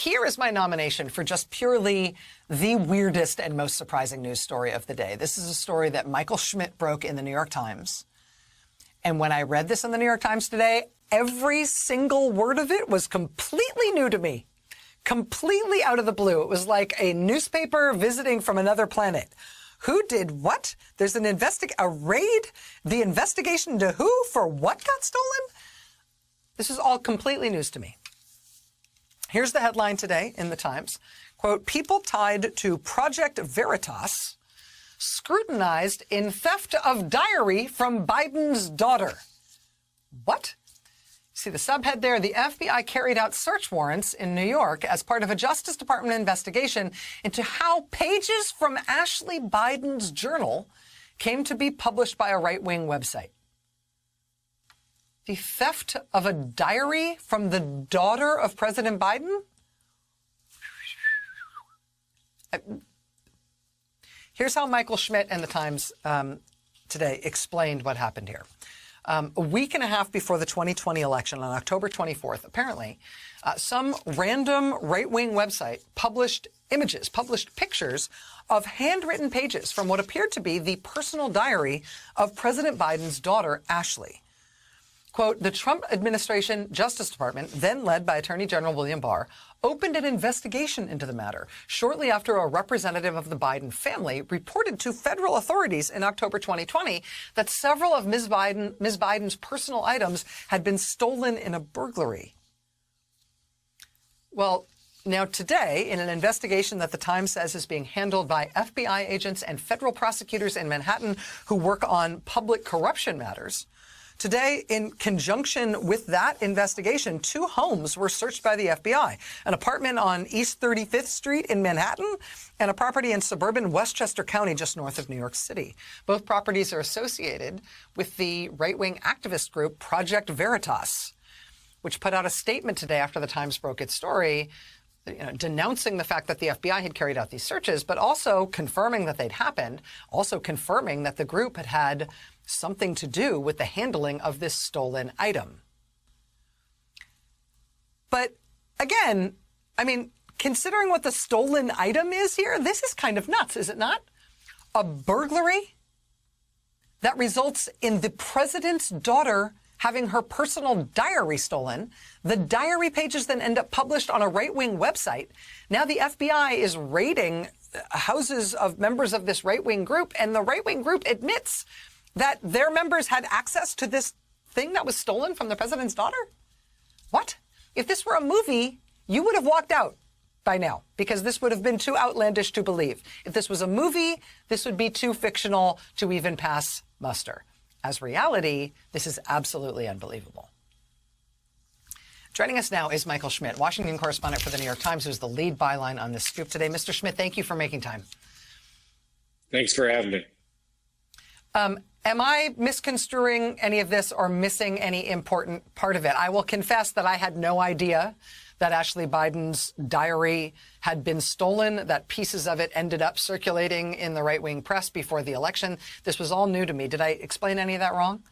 here is my nomination for just purely the weirdest and most surprising news story of the day. This is a story that Michael Schmidt broke in the New York Times. And when I read this in the New York Times today, every single word of it was completely new to me, completely out of the blue. It was like a newspaper visiting from another planet. Who did what? There's a raid? The investigation into who? For what got stolen? This is all completely news to me. Here's the headline today in the Times. Quote, people tied to Project Veritas scrutinized in theft of diary from Biden's daughter. What? See the subhead there. The FBI carried out search warrants in New York as part of a Justice Department investigation into how pages from Ashley Biden's journal came to be published by a right-wing website. The theft of a diary from the daughter of President Biden? Here's how Michael Schmidt and the Times today explained what happened here. A week and a half before the 2020 election, on October 24th, apparently, some random right-wing website published pictures of handwritten pages from what appeared to be the personal diary of President Biden's daughter, Ashley. Quote, the Trump administration Justice Department, then led by Attorney General William Barr, opened an investigation into the matter shortly after a representative of the Biden family reported to federal authorities in October 2020 that several of Ms. Biden's personal items had been stolen in a burglary. Well, now today, in an investigation that the Times says is being handled by FBI agents and federal prosecutors in Manhattan who work on public corruption matters, today, in conjunction with that investigation, 2 homes were searched by the FBI, an apartment on East 35th Street in Manhattan and a property in suburban Westchester County just north of New York City. Both properties are associated with the right-wing activist group Project Veritas, which put out a statement today after the Times broke its story, denouncing the fact that the FBI had carried out these searches, but also confirming that they'd happened, also confirming that the group had something to do with the handling of this stolen item. But again, I mean, considering what the stolen item is here, this is kind of nuts, is it not? A burglary that results in the president's daughter having her personal diary stolen. The diary pages then end up published on a right-wing website. Now the FBI is raiding houses of members of this right-wing group, and the right-wing group admits that their members had access to this thing that was stolen from the president's daughter? What? If this were a movie, you would have walked out by now, because this would have been too outlandish to believe. If this was a movie, this would be too fictional to even pass muster. As reality, this is absolutely unbelievable. Joining us now is Michael Schmidt, Washington correspondent for the New York Times, who's the lead byline on this scoop today. Mr. Schmidt, thank you for making time. Thanks for having me. Am I misconstruing any of this or missing any important part of it? I will confess that I had no idea that Ashley Biden's diary had been stolen, that pieces of it ended up circulating in the right-wing press before the election. This was all new to me. Did I explain any of that wrong?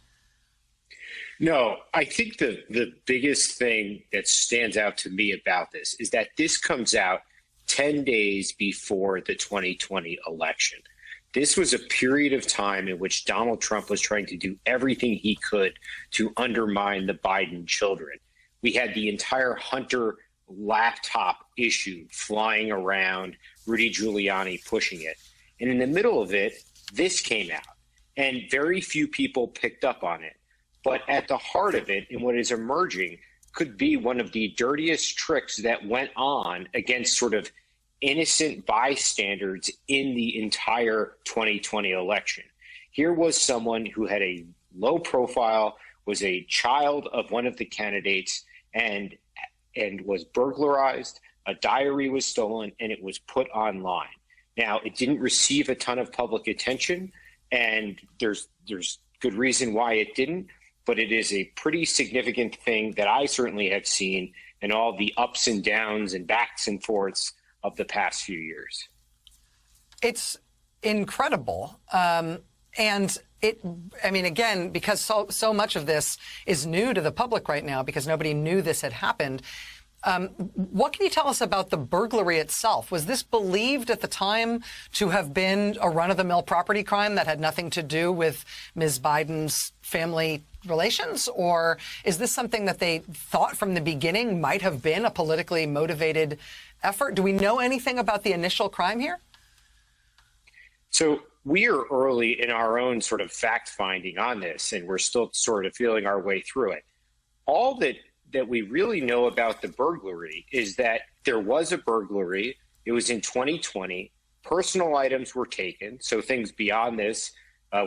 No, I think the biggest thing that stands out to me about this is that this comes out 10 days before the 2020 election. This was a period of time in which Donald Trump was trying to do everything he could to undermine the Biden children. We had the entire Hunter laptop issue flying around, Rudy Giuliani pushing it. And in the middle of it, this came out, and very few people picked up on it. But at the heart of it, and what is emerging, could be one of the dirtiest tricks that went on against sort of innocent bystanders in the entire 2020 election. Here was someone who had a low profile, was a child of one of the candidates, and was burglarized. A diary was stolen, and it was put online. Now, it didn't receive a ton of public attention, and there's good reason why it didn't, but it is a pretty significant thing that I certainly have seen in all the ups and downs and backs and forths of the past few years. It's incredible. And I mean, again, because so much of this is new to the public right now, because nobody knew this had happened, What can you tell us about the burglary itself? Was this believed at the time to have been a run-of-the-mill property crime that had nothing to do with Ms. Biden's family relations? Or is this something that they thought from the beginning might have been a politically motivated effort? Do we know anything about the initial crime here? So we are early in our own sort of fact-finding on this, and we're still sort of feeling our way through it. All that we really know about the burglary is that there was a burglary. It was in 2020. Personal items were taken, so things beyond this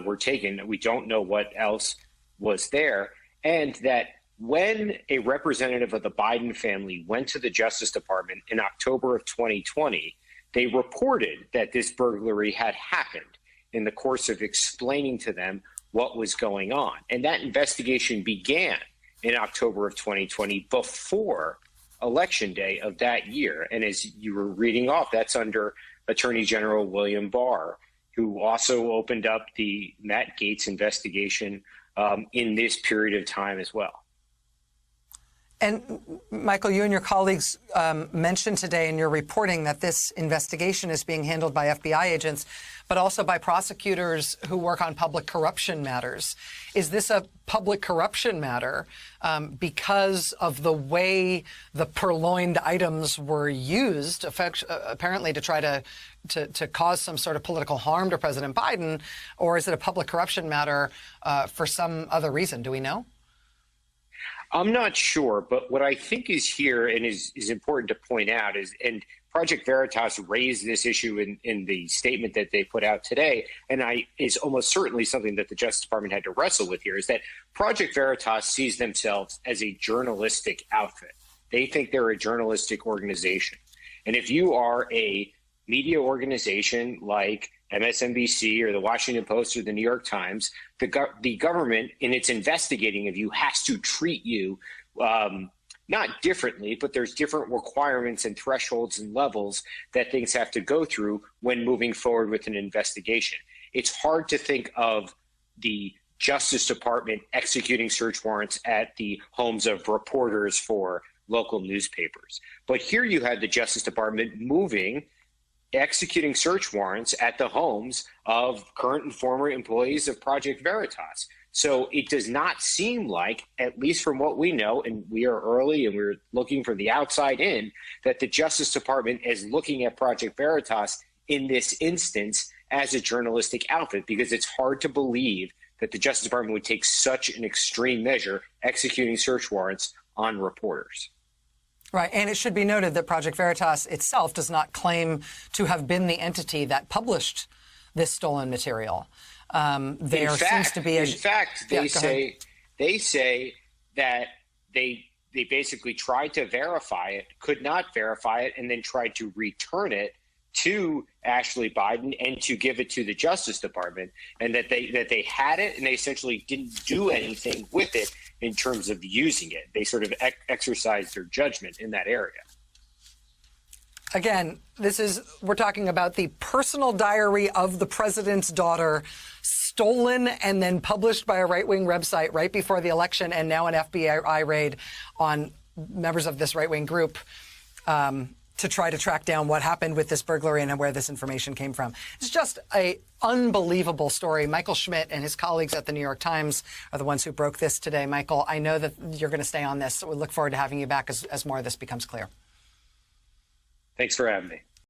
were taken. We don't know what else was there. And that when a representative of the Biden family went to the Justice Department in October of 2020, they reported that this burglary had happened in the course of explaining to them what was going on. And that investigation began in October of 2020 before Election Day of that year. And as you were reading off, that's under Attorney General William Barr, who also opened up the Matt Gaetz investigation in this period of time as well. And Michael, you and your colleagues mentioned today in your reporting that this investigation is being handled by FBI agents, but also by prosecutors who work on public corruption matters. Is this a public corruption matter because of the way the purloined items were used, apparently to try to cause some sort of political harm to President Biden, or is it a public corruption matter for some other reason? Do we know? I'm not sure, but what I think is here and is important to point out is, and Project Veritas raised this issue in the statement that they put out today, and is almost certainly something that the Justice Department had to wrestle with here, is that Project Veritas sees themselves as a journalistic outfit. They think they're a journalistic organization. And if you are a media organization like MSNBC or the Washington Post or the New York Times, the government in its investigating of you has to treat you not differently, but there's different requirements and thresholds and levels that things have to go through when moving forward with an investigation. It's hard to think of the Justice Department executing search warrants at the homes of reporters for local newspapers. But here you had the Justice Department executing search warrants at the homes of current and former employees of Project Veritas. So it does not seem like, at least from what we know, and we are early and we're looking from the outside in, that the Justice Department is looking at Project Veritas in this instance as a journalistic outfit, because it's hard to believe that the Justice Department would take such an extreme measure executing search warrants on reporters. Right. And it should be noted that Project Veritas itself does not claim to have been the entity that published this stolen material. They say that they basically tried to verify it, could not verify it, and then tried to return it to Ashley Biden and to give it to the Justice Department, and that they had it and they essentially didn't do anything with it in terms of using it. They sort of exercised their judgment in that area. Again, we're talking about the personal diary of the president's daughter, stolen and then published by a right-wing website right before the election, and now an FBI raid on members of this right-wing group to try to track down what happened with this burglary and where this information came from. It's just an unbelievable story. Michael Schmidt and his colleagues at the New York Times are the ones who broke this today. Michael, I know that you're going to stay on this, so we look forward to having you back as more of this becomes clear. Thanks for having me.